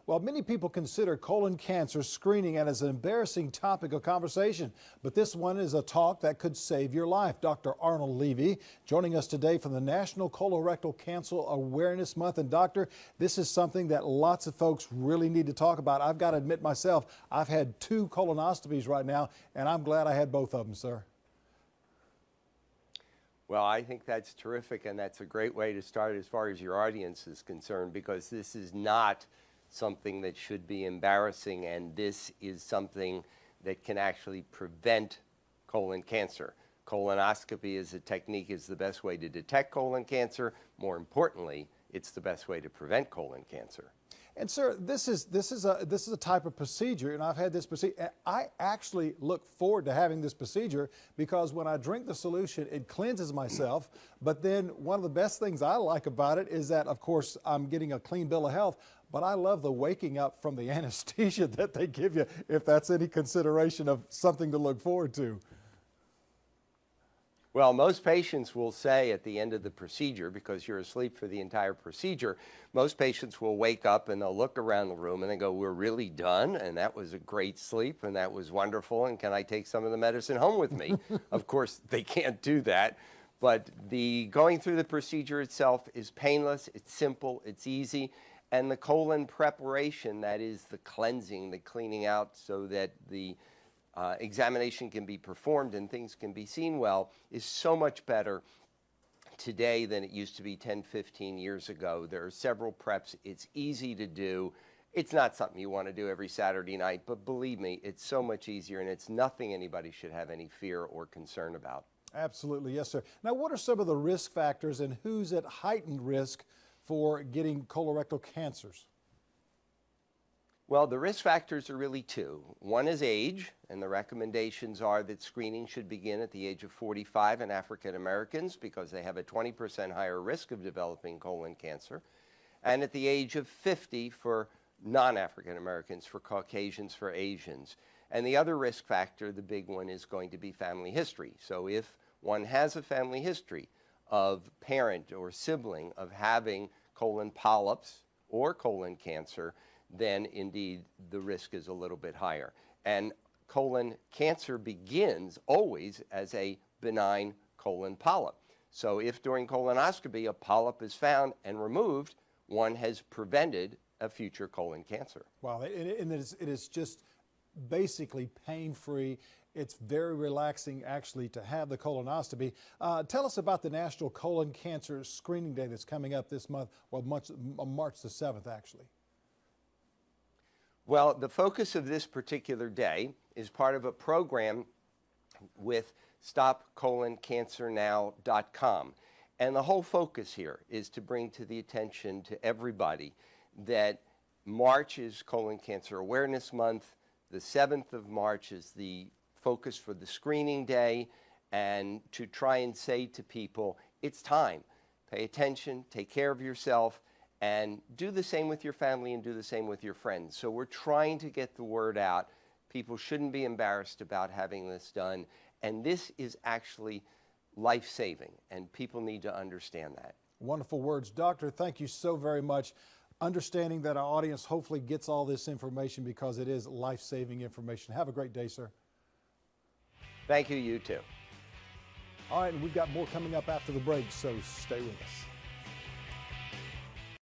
Well, many people consider colon cancer screening as an embarrassing topic of conversation, but this one is a talk that could save your life. Dr. Arnold Levy joining us today from the National Colorectal Cancer Awareness Month. And doctor, this is something that lots of folks really need to talk about. I've got to admit myself, I've had 2 colonoscopies right now, and I'm glad I had both of them, sir. Well, I think that's terrific, and that's a great way to start as far as your audience is concerned, because this is not something that should be embarrassing, and this is something that can actually prevent colon cancer. Colonoscopy as a technique is the best way to detect colon cancer. More importantly, it's the best way to prevent colon cancer. And sir, this is a type of procedure, and I've had this procedure. I actually look forward to having this procedure because when I drink the solution, it cleanses myself. But then one of the best things I like about it is that, of course, I'm getting a clean bill of health. But I love the waking up from the anesthesia that they give you, if that's any consideration of something to look forward to. Well, most patients will say at the end of the procedure, because you're asleep for the entire procedure, most patients will wake up and they'll look around the room and they go, "We're really done, and that was a great sleep, and that was wonderful, and can I take some of the medicine home with me?" Of course, they can't do that, but the going through the procedure itself is painless, it's simple, it's easy, and the colon preparation, that is the cleansing, the cleaning out so that the examination can be performed and things can be seen well, is so much better today than it used to be 10, 15 years ago. There are several preps. It's easy to do. It's not something you want to do every Saturday night, but believe me, it's so much easier, and it's nothing anybody should have any fear or concern about. Absolutely, yes, sir. Now, what are some of the risk factors and who's at heightened risk for getting colorectal cancers? Well, the risk factors are really 2. One is age, and the recommendations are that screening should begin at the age of 45 in African Americans because they have a 20% higher risk of developing colon cancer, and at the age of 50 for non-African Americans, for Caucasians, for Asians. And the other risk factor, the big one, is going to be family history. So if one has a family history of parent or sibling of having colon polyps or colon cancer, then indeed the risk is a little bit higher. And colon cancer begins always as a benign colon polyp. So if during colonoscopy a polyp is found and removed, one has prevented a future colon cancer. Wow, and it is just basically pain-free. It's very relaxing, actually, to have the colonoscopy. Tell us about the National Colon Cancer Screening Day that's coming up this month, well, March the 7th, actually. Well, the focus of this particular day is part of a program with Stopcoloncancernow Com. And the whole focus here is to bring to the attention to everybody that March is Colon Cancer Awareness Month. The 7th of March is the focus for the screening day, and to try and say to people, it's time. Pay attention, take care of yourself, and do the same with your family and do the same with your friends. So we're trying to get the word out. People shouldn't be embarrassed about having this done. And this is actually life-saving, and people need to understand that. Wonderful words. Doctor, thank you so very much. Understanding that our audience hopefully gets all this information because it is life-saving information. Have a great day, sir. Thank you, you too. All right, and we've got more coming up after the break, so stay with us.